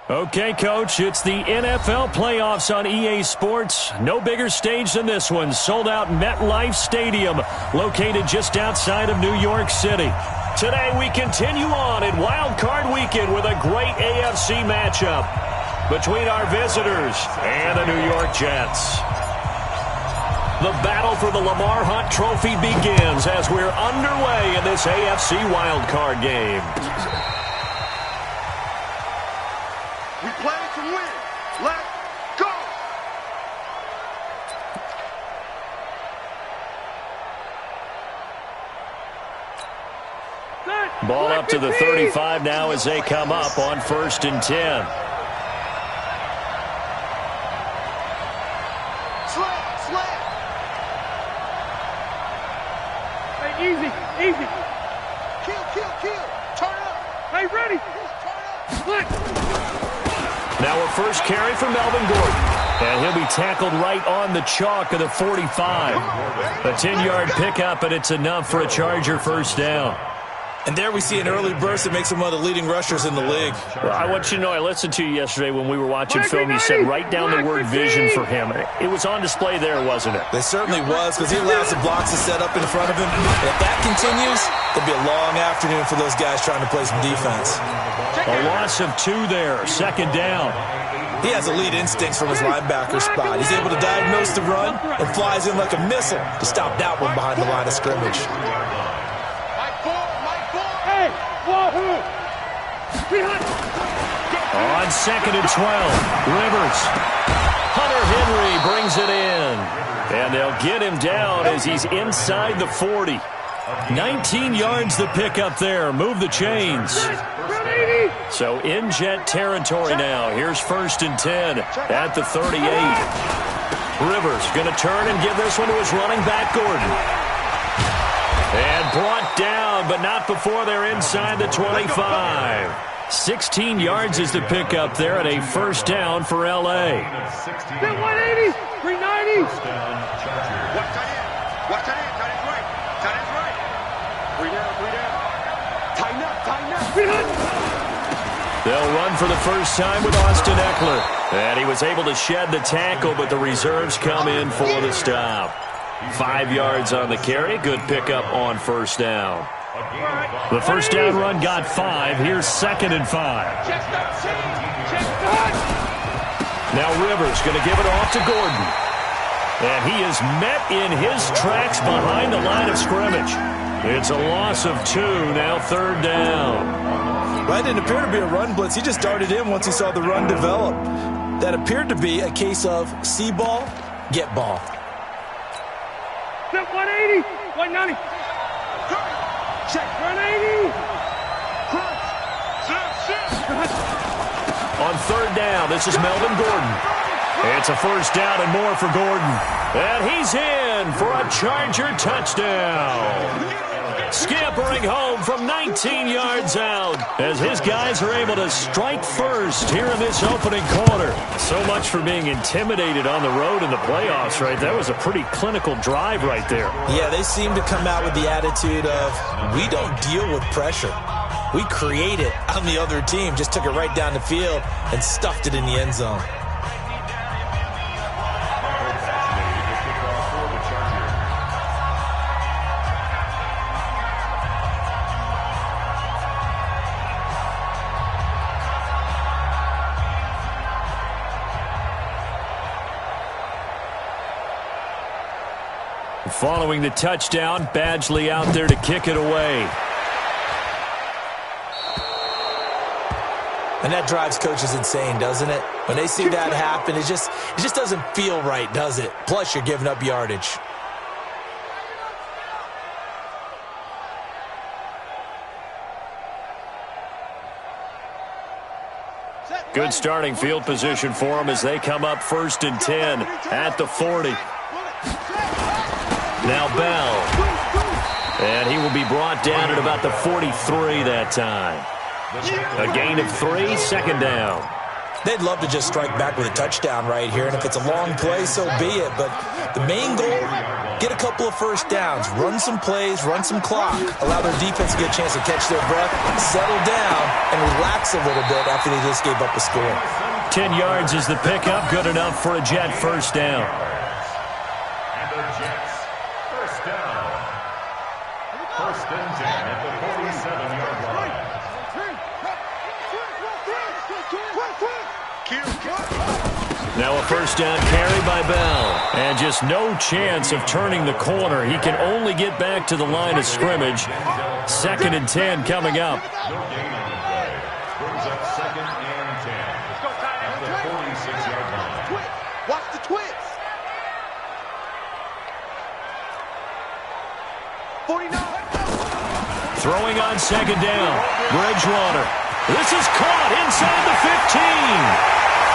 Okay, Coach, it's the NFL playoffs on EA Sports. No bigger stage than this one. Sold out MetLife Stadium, located just outside of New York City. Today, we continue on in Wild Card Weekend with a great AFC matchup between our visitors and the New York Jets. The battle for the Lamar Hunt Trophy begins as we're underway in this AFC Wild Card game. We play to win. Let's go! Ball up to the 35 now as they come up on 1st and 10. Slam. Hey, easy. Kill. Turn up. Hey, ready. Turn up. Now a first carry for Melvin Gordon. And he'll be tackled right on the chalk of the 45. A 10-yard pickup, and it's enough for a Charger first down. And there we see an early burst that makes him one of the leading rushers in the league. Well, I want you to know, I listened to you yesterday when we were watching film. You said right down the word vision for him. It was on display there, wasn't it? It certainly was, because he allows the blocks to set up in front of him. And if that continues, it'll be a long afternoon for those guys trying to play some defense. A loss of 2 there, 2nd down. He has elite instincts from his linebacker spot. He's able to diagnose the run and flies in like a missile to stop that one behind the line of scrimmage. On 2nd and 12, Rivers. Hunter Henry brings it in. And they'll get him down as he's inside the 40. 19 yards the pickup there. Move the chains. So in Jet territory now. Here's 1st and 10 at the 38. Rivers going to turn and give this one to his running back, Gordon. And brought down, but not before they're inside the 25. 16 yards is the pickup there at a first down for L.A. 180, 390. Watch that in. Tight end's right. Three down. Tighten up. They'll run for the first time with Austin Eckler. And he was able to shed the tackle, but the reserves come in for the stop. 5 yards on the carry. Good pickup on first down. The first down run got 5. Here's 2nd and 5. Now Rivers going to give it off to Gordon. And he is met in his tracks behind the line of scrimmage. It's a loss of 2, now 3rd down. Well, it didn't appear to be a run blitz. He just darted in once he saw the run develop. That appeared to be a case of see ball, get ball. 180, 190. Check, 180. On 3rd down, this is Melvin Gordon. It's a first down and more for Gordon. And he's in for a Charger touchdown. Scampering home from 19 yards out as his guys are able to strike first here in this opening quarter. So much for being intimidated on the road in the playoffs, right? That was a pretty clinical drive right there. Yeah, they seem to come out with the attitude of, we don't deal with pressure. We create it on the other team. Just took it right down the field and stuffed it in the end zone. Following the touchdown, Badgley out there to kick it away. And that drives coaches insane, doesn't it? When they see that happen, it just doesn't feel right, does it? Plus, you're giving up yardage. Good starting field position for them as they come up 1st and 10 at the 40. Now Bell. And he will be brought down at about the 43 that time. A gain of 3, 2nd down. They'd love to just strike back with a touchdown right here, and if it's a long play, so be it. But the main goal, get a couple of first downs, run some plays, run some clock, allow their defense to get a chance to catch their breath, settle down, and relax a little bit after they just gave up a score. 10 yards is the pickup, good enough for a Jet first down. And the Jets first down. First and 10 at the 47-yard line. Now a first down carry by Bell. And just no chance of turning the corner. He can only get back to the line of scrimmage. Second and 10 coming up. No gain on the play. Brings up second and 10 at the 46-yard line. Watch the twins. 49. Throwing on second down. Bridgewater. This is caught inside the 15.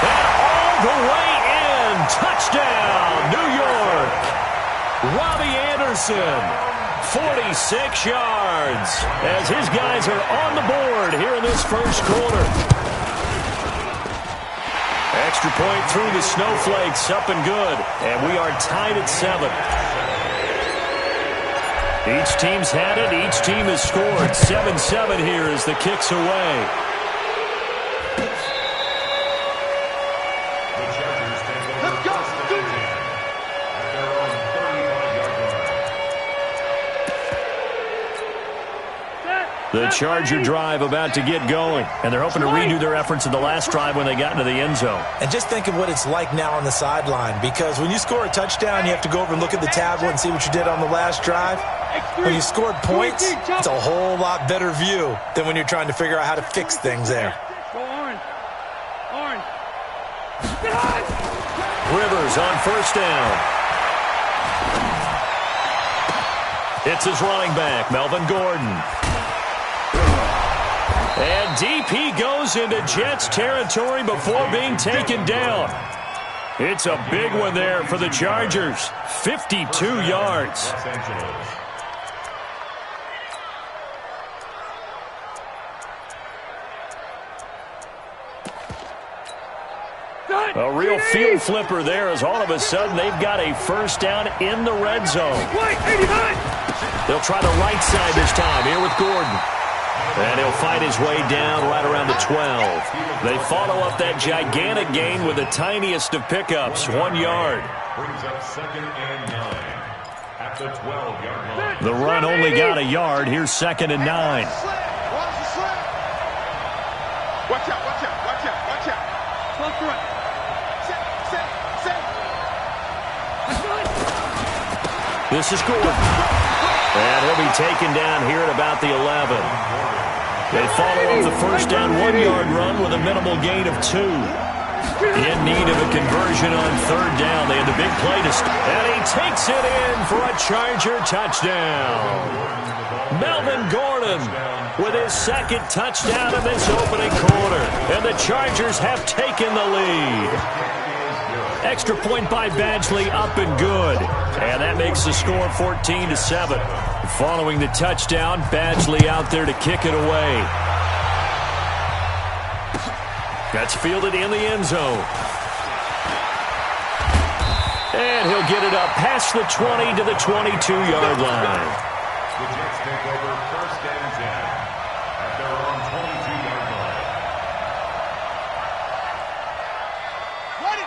And all the way in. Touchdown, New York. Robbie Anderson, 46 yards, as his guys are on the board here in this first quarter. Extra point through the Snowflakes, up and good. And we are tied at 7. Each team's had it. Each team has scored. 7-7 here as the kick's away. The Charger drive about to get going, and they're hoping to redo their efforts in the last drive when they got into the end zone. And just think of what it's like now on the sideline, because when you score a touchdown, you have to go over and look at the tablet and see what you did on the last drive. When you scored points, it's a whole lot better view than when you're trying to figure out how to fix things there. Go orange. Orange. Rivers on first down. It's his running back, Melvin Gordon. And deep he goes into Jets territory before being taken down. It's a big one there for the Chargers. 52 yards. A real field flipper there as all of a sudden they've got a first down in the red zone. They'll try the right side this time here with Gordon. And he'll fight his way down right around the 12. They follow up that gigantic gain with the tiniest of pickups, 1 yard. Brings up second and 9 at the 12-yard line. The run only got a yard. Here's second and 9. Watch out, watch out, watch out, watch out. Close to right. This is Gordon. And he'll be taken down here at about the 11. They follow up the first down 1 yard run with a minimal gain of 2. In need of a conversion on third down. They had the big play to and he takes it in for a Charger touchdown. Melvin Gordon with his second touchdown in this opening quarter. And the Chargers have taken the lead. Extra point by Badgley, up and good. And that makes the score 14-7. Following the touchdown, Badgley out there to kick it away. That's fielded in the end zone. And he'll get it up past the 20 to the 22-yard line. The Jets take over first and 10 at their own 22-yard line.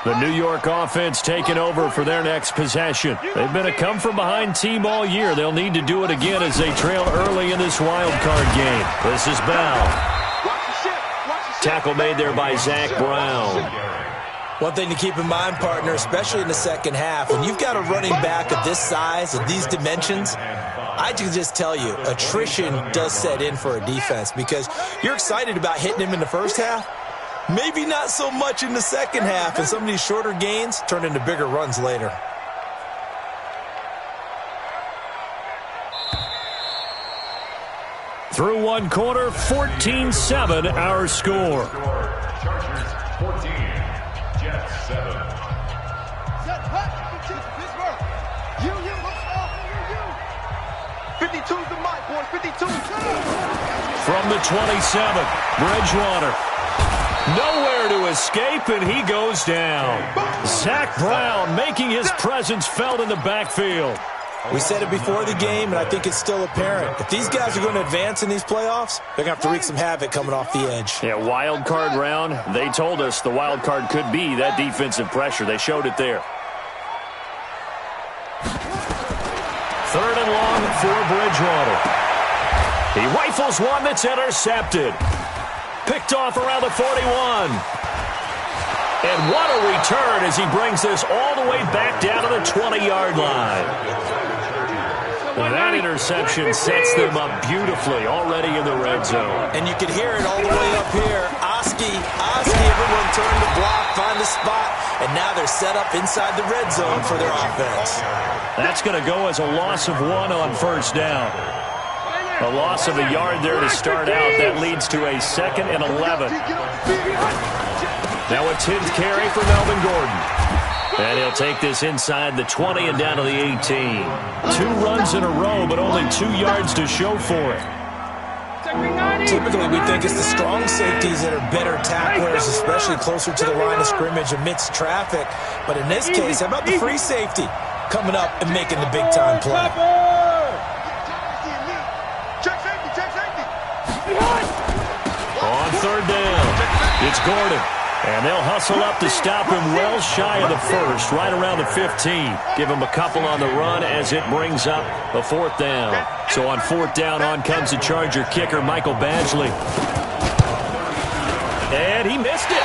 The New York offense taking over for their next possession. They've been a come-from-behind team all year. They'll need to do it again as they trail early in this wild card game. This is Bell. Tackle made there by Zach Brown. One thing to keep in mind, partner, especially in the second half, when you've got a running back of this size, of these dimensions, I can just tell you, attrition does set in for a defense because you're excited about hitting him in the first half. Maybe not so much in the second half, and some of these shorter gains turn into bigger runs later. Through one quarter, 14-7 our score. Chargers 14, Jets 7. Set, hut, 52's the mic, boys, 52. From the 27, Bridgewater. Nowhere to escape, and he goes down. Zach Brown making his presence felt in the backfield. We said it before the game, and I think it's still apparent. If these guys are going to advance in these playoffs, they're going to have to wreak some havoc coming off the edge. Yeah, wild card round. They told us the wild card could be that defensive pressure. They showed it there. 3rd and long for Bridgewater. He rifles one that's intercepted. Picked off around the 41. And what a return as he brings this all the way back down to the 20-yard line. That interception sets them up beautifully already in the red zone. And you can hear it all the way up here. Oski, everyone turned to block, find a spot, and now they're set up inside the red zone for their offense. That's going to go as a loss of 1 on 1st down. A loss of a yard there to start out. That leads to a 2nd and 11. Now a 10th carry for Melvin Gordon. And he'll take this inside the 20 and down to the 18. 2 runs in a row, but only 2 yards to show for it. Typically, we think it's the strong safeties that are better tacklers, especially closer to the line of scrimmage amidst traffic. But in this case, how about the free safety coming up and making the big-time play? On 3rd down, it's Gordon. And they'll hustle up to stop him well shy of the 1st, right around the 15. Give him a couple on the run as it brings up a 4th down. So on 4th down, on comes the Charger kicker, Michael Badgley. And he missed it.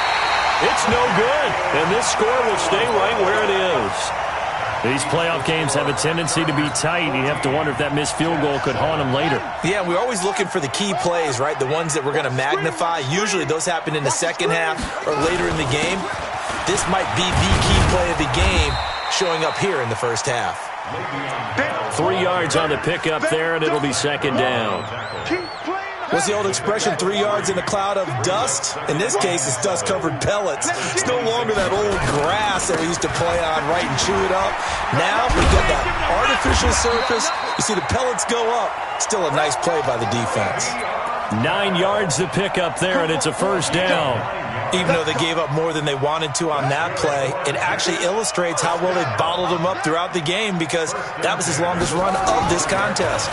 It's no good. And this score will stay right where it is. These playoff games have a tendency to be tight. You have to wonder if that missed field goal could haunt them later. Yeah, we're always looking for the key plays, right? The ones that we're going to magnify. Usually those happen in the second half or later in the game. This might be the key play of the game showing up here in the first half. 3 yards on the pickup there, and it'll be 2nd down. What's the old expression, 3 yards in a cloud of dust? In this case, it's dust-covered pellets. It's no longer that old grass that we used to play on, right, and chew it up. Now we've got that artificial surface. You see the pellets go up. Still a nice play by the defense. 9 yards to pick up there, and it's a 1st down. Even though they gave up more than they wanted to on that play, it actually illustrates how well they bottled them up throughout the game because that was his longest run of this contest.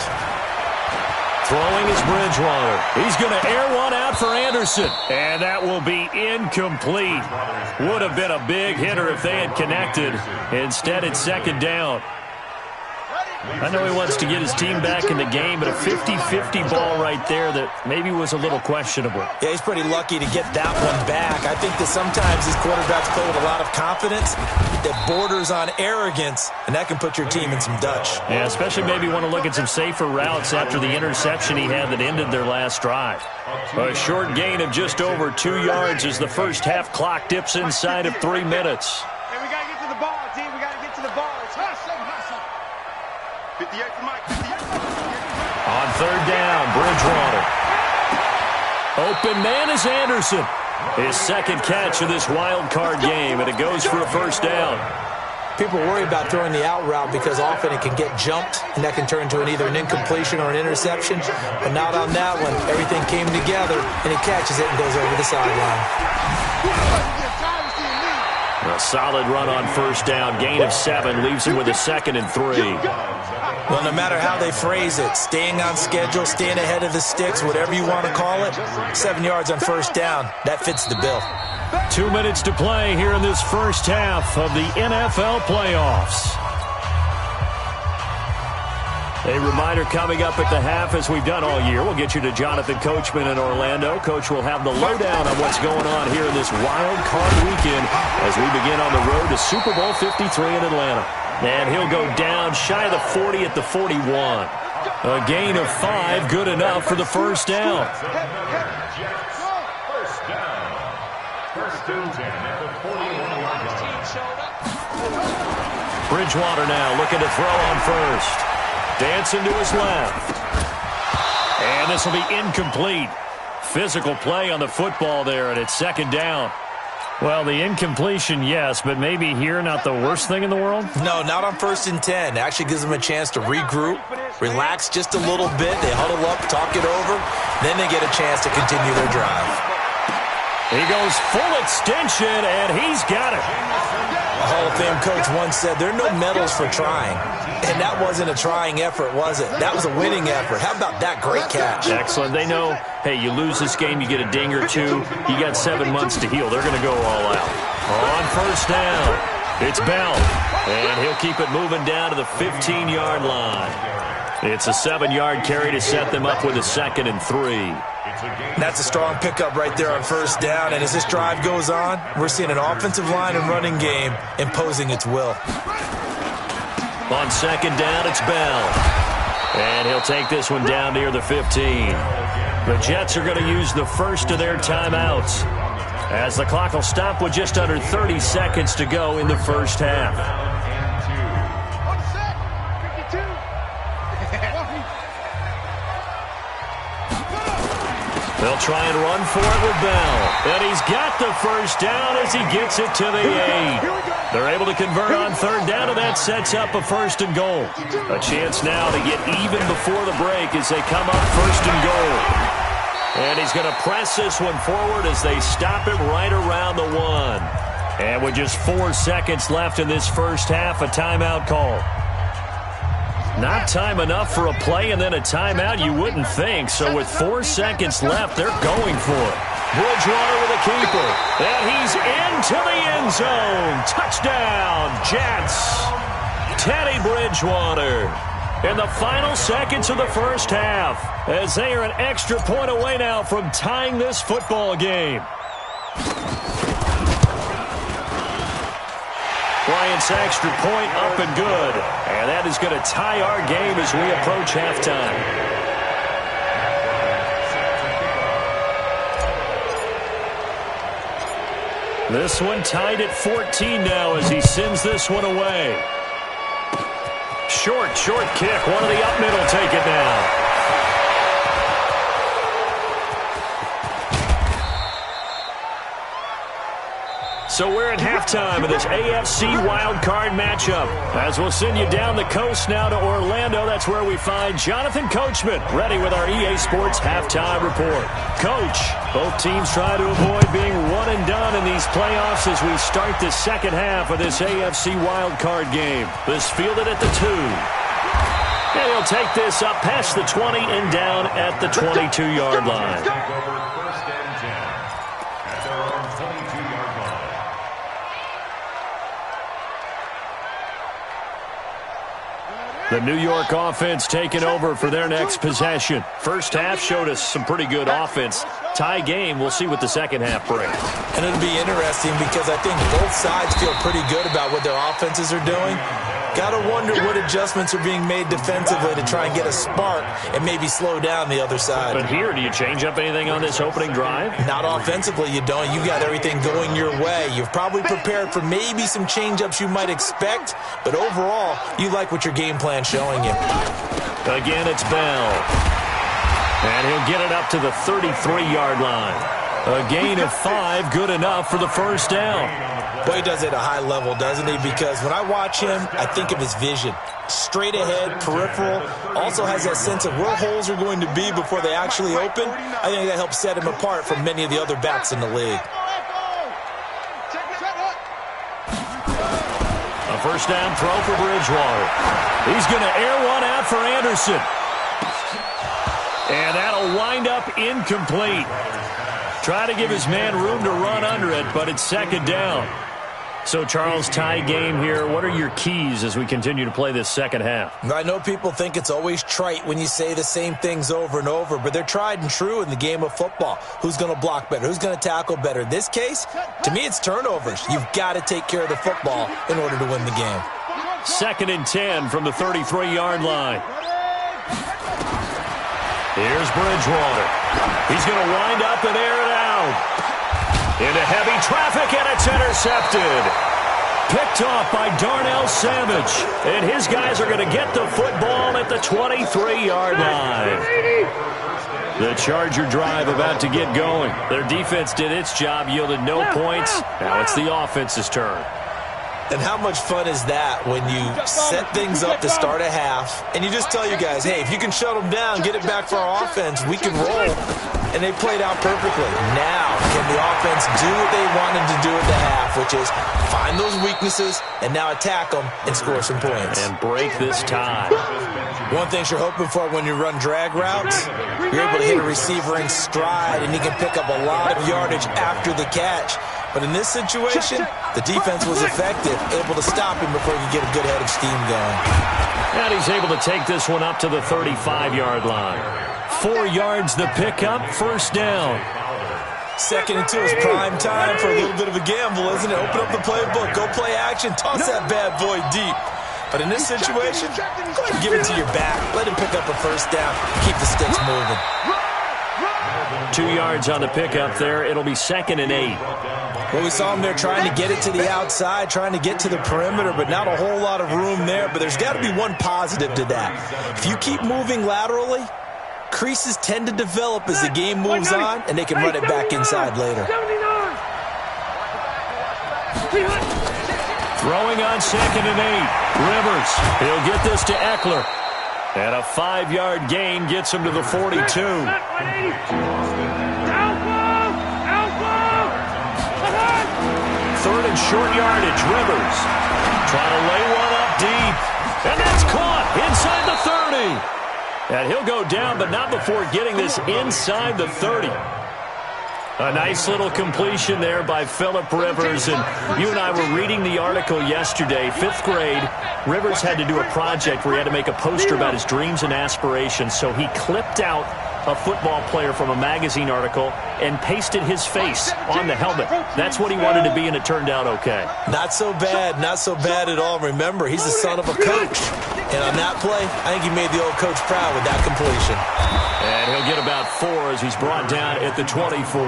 Throwing is Bridgewater. He's going to air one out for Anderson. And that will be incomplete. Would have been a big hitter if they had connected. Instead, it's 2nd down. I know he wants to get his team back in the game, but a 50-50 ball right there that maybe was a little questionable. Yeah, he's pretty lucky to get that one back. I think that sometimes these quarterbacks play with a lot of confidence that borders on arrogance, and that can put your team in some Dutch. Yeah, especially maybe want to look at some safer routes after the interception he had that ended their last drive. A short gain of just over 2 yards as the first half clock dips inside of 3 minutes. Hey, we got to get to the ball, team. We got to get to the ball. It's hustle, hustle. 58 for Mike. 58. On 3rd down, Bridgewater. Open man is Anderson. His 2nd catch of this wild card game, and it goes for a 1st down. People worry about throwing the out route because often it can get jumped, and that can turn into either an incompletion or an interception. But not on that one. Everything came together, and he catches it and goes over the sideline. A solid run on 1st down. Gain of 7 leaves him with a 2nd and 3. Well, no matter how they phrase it, staying on schedule, staying ahead of the sticks, whatever you want to call it, 7 yards on 1st down, that fits the bill. 2 minutes to play here in this first half of the NFL playoffs. A reminder coming up at the half, as we've done all year. We'll get you to Jonathan Coachman in Orlando. Coach will have the lowdown on what's going on here in this wild card weekend as we begin on the road to Super Bowl 53 in Atlanta. And he'll go down shy of the 40 at the 41. A gain of 5, good enough for the 1st down. Bridgewater now looking to throw on 1st. Dancing to his left. And this will be incomplete. Physical play on the football there, and it's 2nd down. Well, the incompletion, yes, but maybe here not the worst thing in the world? No, not on 1st and 10. It actually gives them a chance to regroup, relax just a little bit. They huddle up, talk it over. Then they get a chance to continue their drive. He goes full extension, and he's got it. A Hall of Fame coach once said, there are no medals for trying. And that wasn't a trying effort, was it? That was a winning effort. How about that great catch? Excellent. They know, hey, you lose this game, you get a ding or two, you got 7 months to heal. They're going to go all out. On first down, it's Bell. And he'll keep it moving down to the 15-yard line. It's a 7-yard carry to set them up with a 2nd and 3. That's a strong pickup right there on first down. And as this drive goes on, we're seeing an offensive line and running game imposing its will. On 2nd down, it's Bell. And he'll take this one down near the 15. The Jets are going to use the first of their timeouts, as the clock will stop with just under 30 seconds to go in the first half. They'll try and run for it with Bell. And he's got the first down as he gets it to the 8. They're able to convert on 3rd down, and that sets up a 1st and goal. A chance now to get even before the break as they come up 1st and goal. And he's going to press this one forward as they stop him right around the 1. And with just 4 seconds left in this first half, a timeout call. Not time enough for a play and then a timeout, you wouldn't think. So with 4 seconds left, they're going for it. Bridgewater with a keeper. And he's into the end zone. Touchdown, Jets. Teddy Bridgewater. In the final seconds of the first half, as they are an extra point away now from tying this football game. Bryant's extra point up and good. And that is going to tie our game as we approach halftime. This one tied at 14 now as he sends this one away. Short kick. One of the up middle take it now. So we're at halftime of this AFC wildcard matchup. As we'll send you down the coast now to Orlando, that's where we find Jonathan Coachman, ready with our EA Sports halftime report. Coach, both teams try to avoid being one and done in these playoffs as we start the second half of this AFC wildcard game. This fielded at the 2. And he'll take this up past the 20 and down at the 22-yard line. First and 10 at their own 22-yard line. The New York offense taking over for their next possession. First half showed us some pretty good offense. Tie game, we'll see what the second half brings. And it'll be interesting because I think both sides feel pretty good about what their offenses are doing. Got to wonder what adjustments are being made defensively to try and get a spark and maybe slow down the other side. But here, do you change up anything on this opening drive? Not offensively, you don't. You got everything going your way. You've probably prepared for maybe some change-ups you might expect, but overall, you like what your game plan's showing you. Again, it's Bell. And he'll get it up to the 33-yard line. A gain of 5, good enough for the first down. Boy, he does it at a high level, doesn't he? Because when I watch him, I think of his vision. Straight ahead, peripheral, also has that sense of where holes are going to be before they actually open. I think that helps set him apart from many of the other backs in the league. A first down throw for Bridgewater. He's going to air one out for Anderson. And that'll wind up incomplete. Try to give his man room to run under it, but it's second down. So, Charles, tie game here. What are your keys as we continue to play this second half? I know people think it's always trite when you say the same things over and over, but they're tried and true in the game of football. Who's going to block better? Who's going to tackle better? In this case, to me, it's turnovers. You've got to take care of the football in order to win the game. 2nd and 10 from the 33-yard line. Here's Bridgewater. He's going to wind up and air it out. Into heavy traffic, and it's intercepted. Picked off by Darnell Savage. And his guys are going to get the football at the 23-yard line. The Charger drive about to get going. Their defense did its job, yielded no points. Now it's the offense's turn. And how much fun is that when you set things up to start a half and you just tell your guys, hey, if you can shut them down, get it back for our offense, we can roll. and they played out perfectly. Now, can the offense do what they wanted to do at the half, which is find those weaknesses and now attack them and score some points. And break this tie. One thing you're hoping for when you run drag routes, you're able to hit a receiver in stride, and he can pick up a lot of yardage after the catch. But in this situation, the defense was effective, able to stop him before he could get a good head of steam going. And he's able to take this one up to the 35-yard line. 4 yards the pickup, first down. 2nd and 2 is prime time for a little bit of a gamble, isn't it? Open up the playbook, go play action, toss that bad boy deep. But in this situation, go ahead and give it to your back. Let him pick up a first down, keep the sticks moving. 2 yards on the pickup there. It'll be 2nd and 8. Well, we saw him there trying to get it to the outside, trying to get to the perimeter, but not a whole lot of room there. But there's got to be one positive to that. If you keep moving laterally, creases tend to develop as the game moves on, and they can run it back inside later. Throwing on 2nd and 8. Rivers, he'll get this to Eckler. And a 5-yard gain gets him to the 42. Third and short yardage, Rivers. Trying to lay one up deep. And that's caught inside the 30. And he'll go down, but not before getting this inside the 30. A nice little completion there by Phillip Rivers. And you and I were reading the article yesterday, 5th grade. Rivers had to do a project where he had to make a poster about his dreams and aspirations. So he clipped out a football player from a magazine article and pasted his face on the helmet. That's what he wanted to be, and it turned out okay. Not so bad at all. Remember, he's the son of a coach. And on that play, I think he made the old coach proud with that completion. And he'll get about 4 as he's brought down at the 24.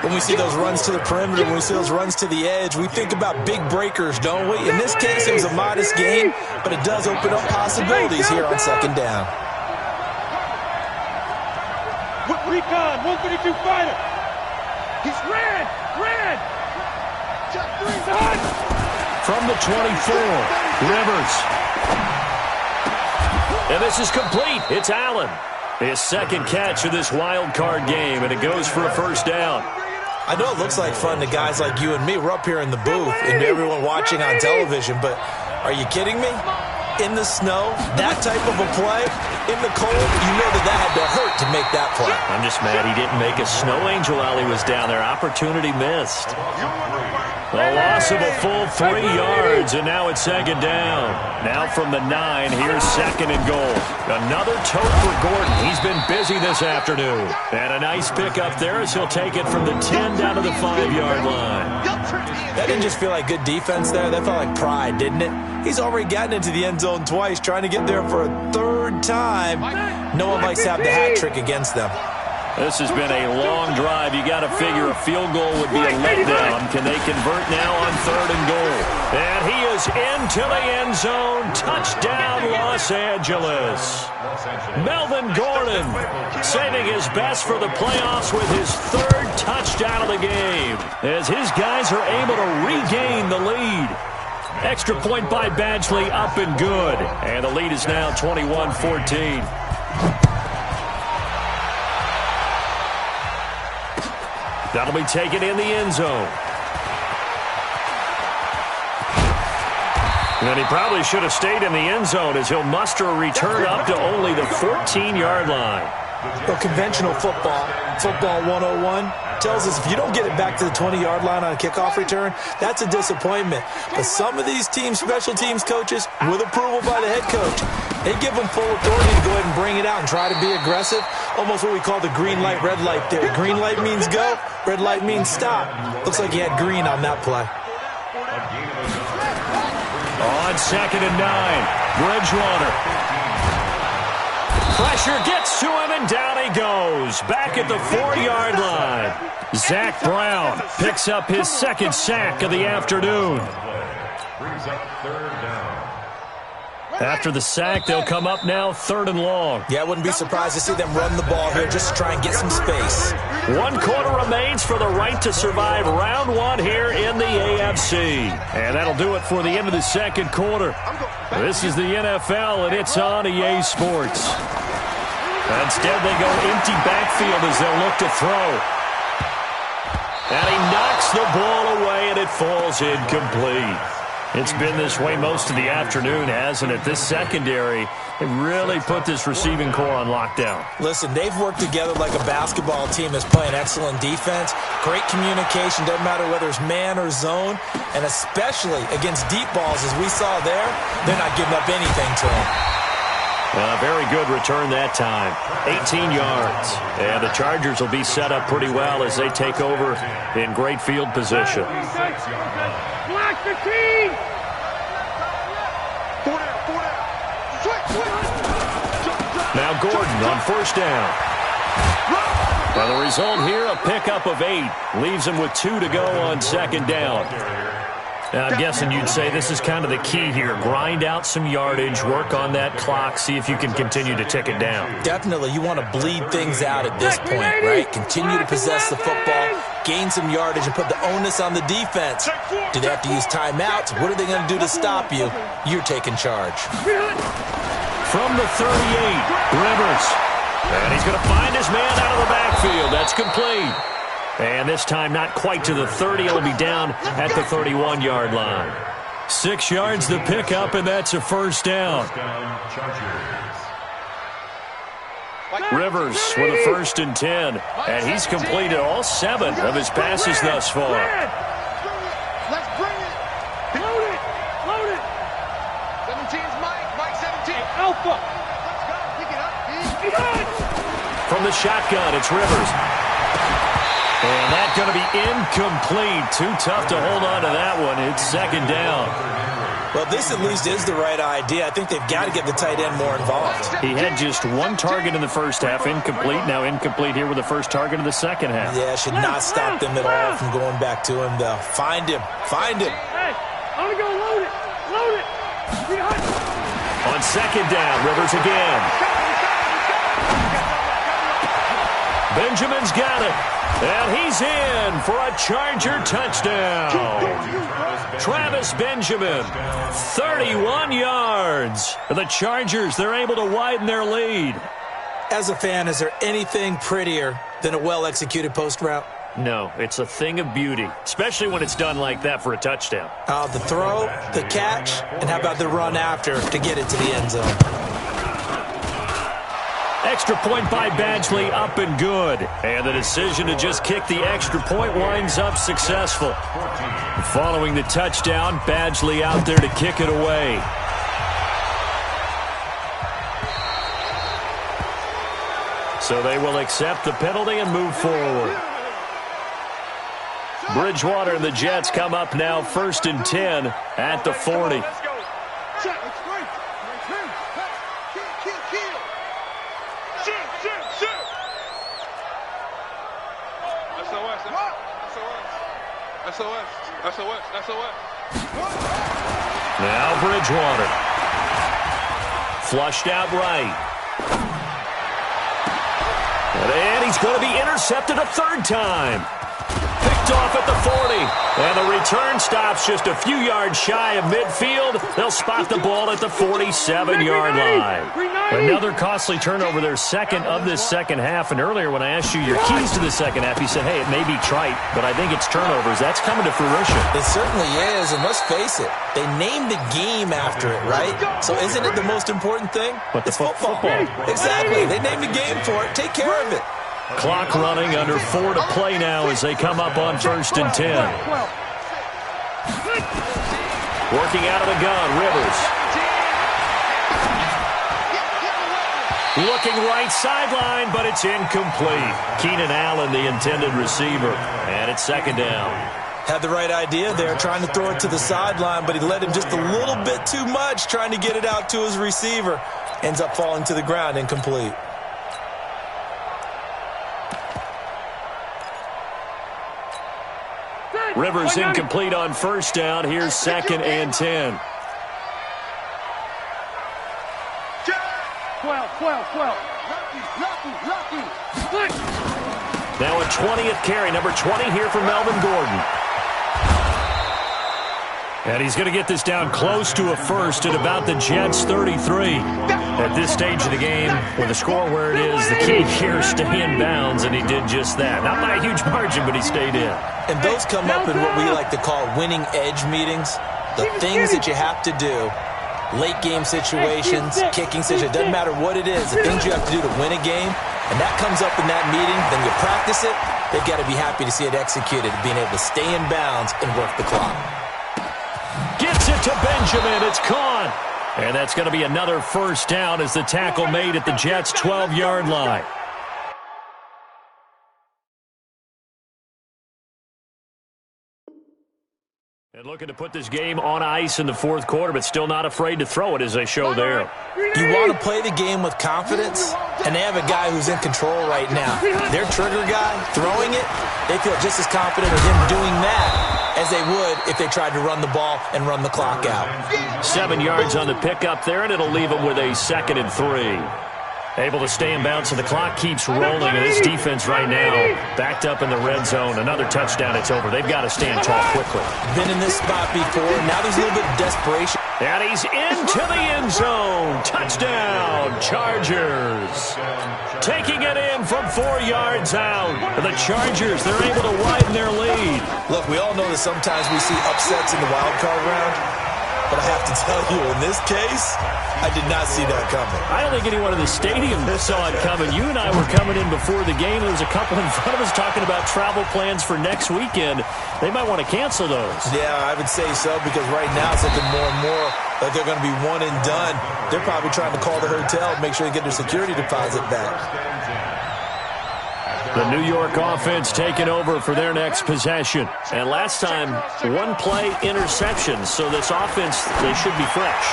When we see those runs to the perimeter, when we see those runs to the edge, we think about big breakers, don't we? In this case, it was a modest gain, but it does open up possibilities here on 2nd down. Recon, 132 fighter. He's red. From the 24, Rivers. And this is complete. It's Allen. His 2nd catch of this wild card game, and it goes for a first down. I know it looks like fun to guys like you and me. We're up here in the booth and everyone watching on television, but are you kidding me? In the snow, that type of a play, in the cold, you know that had to hurt to make that play. I'm just mad he didn't make a snow angel while he was down there. Opportunity missed. A loss of a full 3 yards, and now it's 2nd down. Now from the 9, here's 2nd and goal. Another tote for Gordon. He's been busy this afternoon. And a nice pickup there as he'll take it from the 10 down to the 5-yard line. That didn't just feel like good defense there. That felt like pride, didn't it? He's already gotten into the end zone twice, trying to get there for a 3rd time. No one likes to have the hat trick against them. This has been a long drive. You got to figure a field goal would be a letdown. Can they convert now on 3rd and goal? And he is into the end zone. Touchdown, Los Angeles. Melvin Gordon saving his best for the playoffs with his 3rd touchdown of the game, as his guys are able to regain the lead. Extra point by Badgley, up and good. And the lead is now 21-14. That'll be taken in the end zone. And he probably should have stayed in the end zone, as he'll muster a return up to only the 14-yard line. Well, conventional football 101, tells us if you don't get it back to the 20-yard line on a kickoff return, that's a disappointment. But some of these teams, special teams coaches, with approval by the head coach, they give them full authority to go ahead and bring it out and try to be aggressive. Almost what we call the green light, red light theory. Green light means go, red light means stop. Looks like he had green on that play. On 2nd and 9, Bridgewater. Pressure gets to him, and down he goes. Back at the 4-yard line. Zach Brown picks up his 2nd sack of the afternoon. Brings up 3rd down. After the sack, they'll come up now 3rd and long. Yeah, I wouldn't be surprised to see them run the ball here just to try and get some space. 1 quarter remains for the right to survive round 1 here in the AFC. And that'll do it for the end of the 2nd quarter. This is the NFL, and it's on EA Sports. Instead, they go empty backfield as they'll look to throw. And he knocks the ball away, and it falls incomplete. It's been this way most of the afternoon, hasn't it? This secondary, they really put this receiving core on lockdown. Listen, they've worked together like a basketball team that's playing excellent defense. Great communication, doesn't matter whether it's man or zone. And especially against deep balls, as we saw there, they're not giving up anything to them. Very good return that time. 18 yards. And the Chargers will be set up pretty well as they take over in great field position. Block the team! Now Gordon on first down. Now the result here, a pickup of 8. Leaves him with 2 to go on second down. Now, I'm guessing you'd say this is kind of the key here. Grind out some yardage, work on that clock, see if you can continue to tick it down. Definitely, you want to bleed things out at this point, right? Continue to possess the football, gain some yardage, and put the onus on the defense. Do they have to use timeouts? What are they going to do to stop you? You're taking charge. From the 38, Rivers. And he's going to find his man out of the backfield. That's complete. And this time not quite to the 30. It'll be down at the 31-yard line. 6 yards the pickup, and that's a first down. Rivers with a 1st and 10. And he's completed all 7 of his passes thus far. Let's bring it. Load it. Load it. 17's Mike. Mike 17. Alpha. Let's go. Pick it up. From the shotgun, it's Rivers. And that's going to be incomplete. Too tough to hold on to that one. It's second down. Well, this at least is the right idea. I think they've got to get the tight end more involved. He had just 1 target in the first half, incomplete. Now incomplete here with the first target of the second half. Yeah, should not stop them at all from going back to him, though. Find him. Find him. Hey, I'm going to go load it. Load it. On second down, Rivers again. Benjamin's got it. And he's in for a Charger touchdown. Travis Benjamin, 31 yards. The Chargers, they're able to widen their lead. As a fan, is there anything prettier than a well-executed post route? No, it's a thing of beauty, especially when it's done like that for a touchdown. The throw, the catch, and how about the run after to get it to the end zone? Extra point by Badgley, up and good. And the decision to just kick the extra point winds up successful. Following the touchdown, Badgley out there to kick it away. So they will accept the penalty and move forward. Bridgewater and the Jets come up now 1st and 10 at the 40. SOS. Now Bridgewater. Flushed out right. And he's going to be intercepted a 3rd time. Picked off at the 40. And the return stops just a few yards shy of midfield. They'll spot the ball at the 47-yard line. Another costly turnover, their 2nd of this second half. And earlier when I asked you your keys to the second half, you said, hey, it may be trite, but I think it's turnovers. That's coming to fruition. It certainly is, and let's face it, they named the game after it, right? So isn't it the most important thing? But it's football. Exactly. They named the game for it. Take care of it. Clock running, under 4 to play now as they come up on 1st and 10. Working out of the gun, Rivers. Looking right sideline, but it's incomplete. Keenan Allen, the intended receiver, and it's 2nd down. Had the right idea there, trying to throw it to the sideline, but he led him just a little bit too much, trying to get it out to his receiver. Ends up falling to the ground, incomplete. Rivers incomplete on 1st down. Here's 2nd and 10. 12. Now a 20th carry, number 20 here for Melvin Gordon. And he's going to get this down close to a 1st at about the Jets' 33. At this stage of the game, with the score where it is, the key here is stay in bounds, and he did just that. Not by a huge margin, but he stayed in. And those come up in what we like to call winning edge meetings. The things that you have to do, late game situations, kicking situations, doesn't matter what it is, the things you have to do to win a game, and that comes up in that meeting, then you practice it, they've got to be happy to see it executed, being able to stay in bounds and work the clock. Gets it to Benjamin. It's caught. And that's going to be another first down as the tackle made at the Jets' 12-yard line. And looking to put this game on ice in the fourth quarter, but still not afraid to throw it as they show there. You want to play the game with confidence, and they have a guy who's in control right now. Their trigger guy, throwing it, they feel just as confident of him doing that as they would if they tried to run the ball and run the clock out. 7 yards on the pickup there, and it'll leave them with a 2nd and 3. Able to stay in bounds, so the clock keeps rolling. And this defense right now, backed up in the red zone. Another touchdown, it's over. They've got to stand tall quickly. Been in this spot before. Now there's a little bit of desperation. And he's into the end zone. Touchdown, Chargers. Taking it in from 4 yards out. The Chargers, they're able to widen their lead. Look, we all know that sometimes we see upsets in the wild card round. But I have to tell you, in this case, I did not see that coming. I don't think anyone in the stadium saw it coming. You and I were coming in before the game. There was a couple in front of us talking about travel plans for next weekend. They might want to cancel those. Yeah, I would say so, because right now it's looking more and more like they're going to be one and done. They're probably trying to call the hotel and make sure they get their security deposit back. The New York offense taking over for their next possession. And last time, one play interception. So this offense, they should be fresh.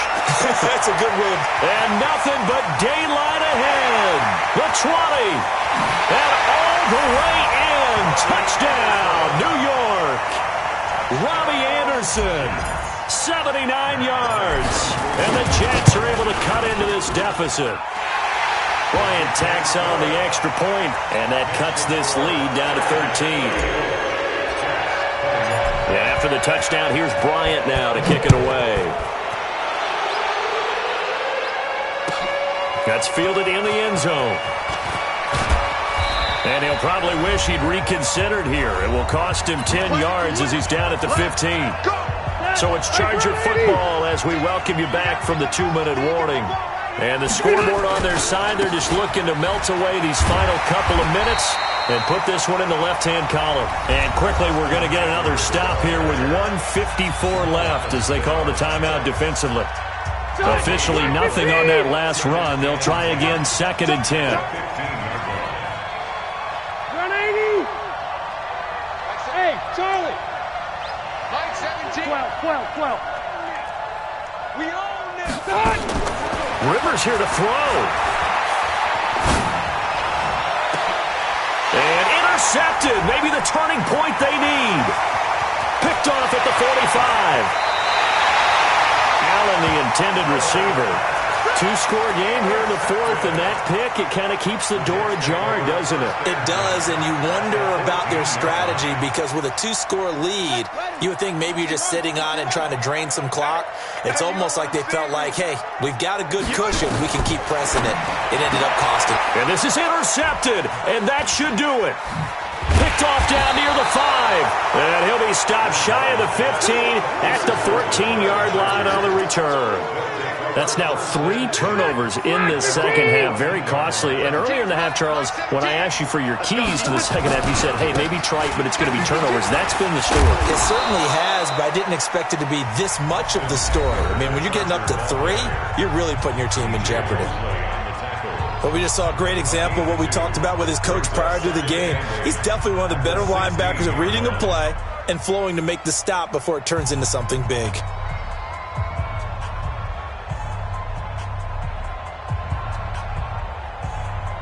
That's a good win. And nothing but daylight ahead. The 20. And all the way in. Touchdown, New York. Robbie Anderson, 79 yards. And the Jets are able to cut into this deficit. Bryant tacks on the extra point, and that cuts this lead down to 13. And after the touchdown, here's Bryant now to kick it away. That's fielded in the end zone. And he'll probably wish he'd reconsidered here. It will cost him 10 yards as he's down at the 15. So it's Charger football as we welcome you back from the 2-minute warning. And the scoreboard on their side, they're just looking to melt away these final couple of minutes and put this one in the left-hand column. And quickly, we're going to get another stop here with 1:54 left as they call the timeout defensively. Officially nothing on that last run. They'll try again, 2nd and 10. 180. Hey, Charlie. Mike 17. 12. We own this. Rivers here to throw. And intercepted. Maybe the turning point they need. Picked off at the 45. Allen, the intended receiver. 2-score game here in the fourth, and that pick, it kind of keeps the door ajar, doesn't it? It does, and you wonder about their strategy, because with a 2-score lead, you would think maybe you're just sitting on it and trying to drain some clock. It's almost like they felt like, hey, we've got a good cushion. We can keep pressing it. It ended up costing. And this is intercepted, and that should do it. Picked off down near the 5. And he'll be stopped shy of the 15 at the 14-yard line on the return. That's now 3 turnovers in this second half. Very costly. And earlier in the half, Charles, when I asked you for your keys to the second half, you said, hey, maybe trite, but it's going to be turnovers. That's been the story. It certainly has, but I didn't expect it to be this much of the story. I mean, when you're getting up to 3, you're really putting your team in jeopardy. But we just saw a great example of what we talked about with his coach prior to the game. He's definitely one of the better linebackers at reading a play and flowing to make the stop before it turns into something big.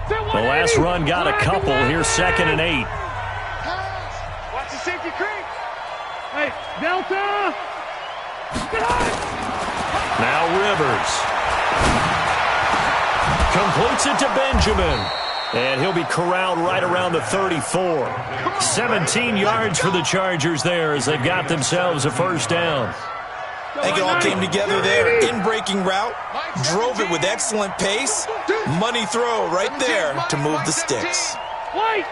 The last run got a couple. Here's 2nd and 8. Watch the safety creep. Hey, Delta. Now Rivers. Completes it to Benjamin. And he'll be corralled right around the 34. 17 yards for the Chargers there as they've got themselves a first down. I think it all came together there. In-breaking route, drove it with excellent pace. Money throw right there to move the sticks. Wait!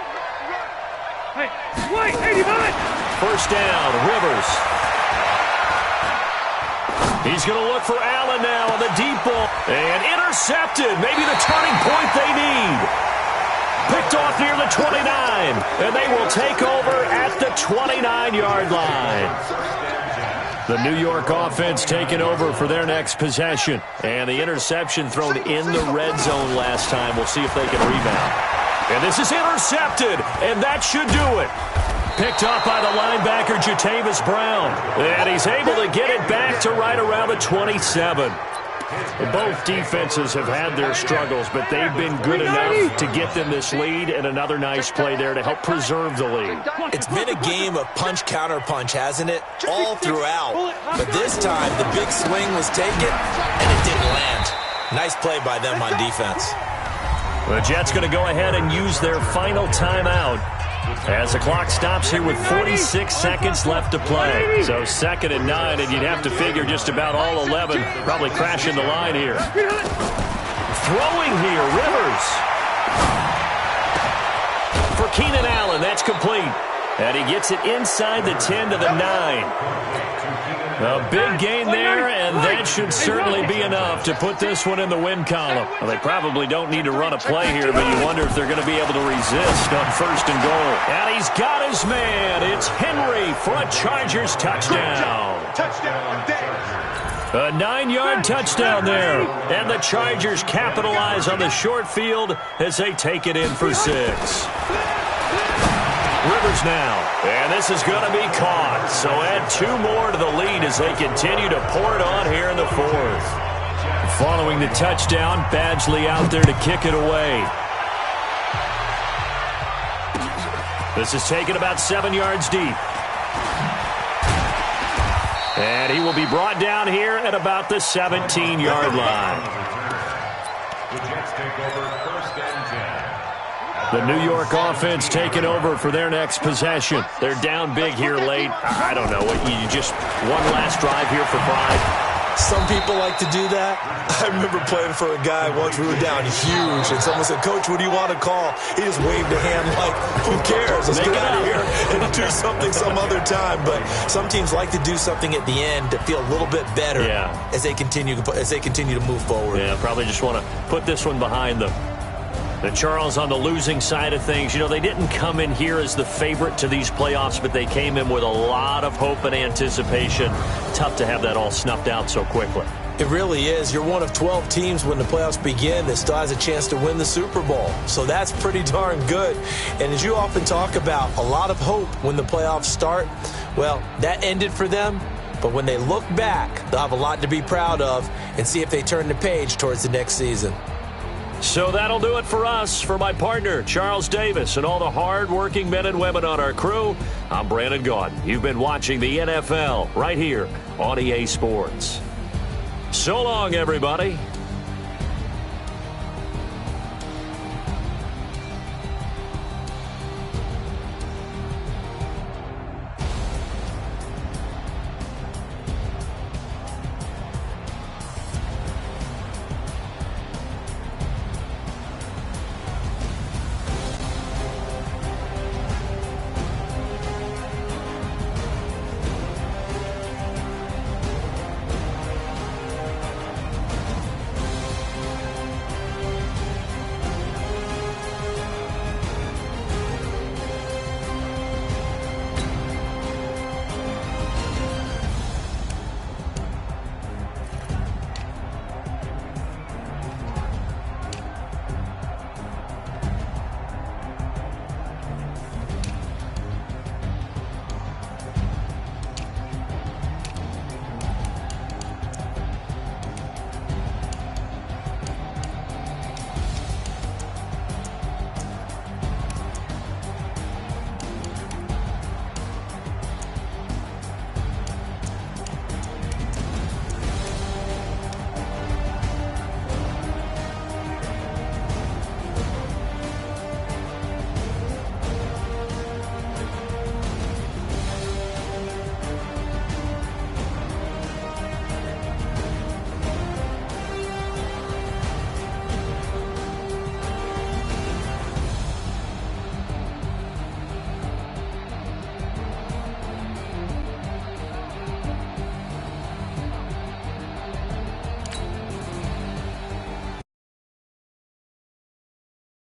Hey, wait, 89! First down, Rivers. He's going to look for Allen now on the deep ball. And intercepted. Maybe the turning point they need. Picked off near the 29. And they will take over at the 29-yard line. The New York offense taking over for their next possession. And the interception thrown in the red zone last time. We'll see if they can rebound. And this is intercepted. And that should do it. Picked up by the linebacker, Jatavis Brown. And he's able to get it back to right around the 27. Both defenses have had their struggles, but they've been good enough to get them this lead, and another nice play there to help preserve the lead. It's been a game of punch-counter-punch, hasn't it? All throughout. But this time, the big swing was taken, and it didn't land. Nice play by them on defense. The Jets going to go ahead and use their final timeout as the clock stops here with 46 seconds left to play. So 2nd and 9, and you'd have to figure just about all 11 probably crashing the line here. Throwing here, Rivers. For Keenan Allen, that's complete. And he gets it inside the 10 to the 9. A big gain there, and that should certainly be enough to put this one in the win column. Well, they probably don't need to run a play here, but you wonder if they're going to be able to resist on 1st and goal. And he's got his man. It's Henry for a Chargers touchdown. A 9-yard touchdown there. And the Chargers capitalize on the short field as they take it in for 6. Rivers now, and this is going to be caught. So add 2 more to the lead as they continue to pour it on here in the 4th. Following the touchdown, Badgley out there to kick it away. This is taken about 7 yards deep. And he will be brought down here at about the 17-yard line. The Jets take over 1st and 10. The New York offense taking over for their next possession. They're down big here late. I don't know. You just one last drive here for pride. Some people like to do that. I remember playing for a guy once. We were down huge, and someone said, "Coach, what do you want to call?" He just waved a hand like, "Who cares? Let's get out of here and do something some other time." But some teams like to do something at the end to feel a little bit better as they continue to move forward. Yeah, probably just want to put this one behind them. The Charles on the losing side of things. You know, they didn't come in here as the favorite to these playoffs, but they came in with a lot of hope and anticipation. Tough to have that all snuffed out so quickly. It really is. You're one of 12 teams when the playoffs begin that still has a chance to win the Super Bowl. So that's pretty darn good. And as you often talk about, a lot of hope when the playoffs start. Well, that ended for them. But when they look back, they'll have a lot to be proud of and see if they turn the page towards the next season. So that'll do it for us. For my partner, Charles Davis, and all the hard-working men and women on our crew, I'm Brandon Gaudin. You've been watching the NFL right here on EA Sports. So long, everybody.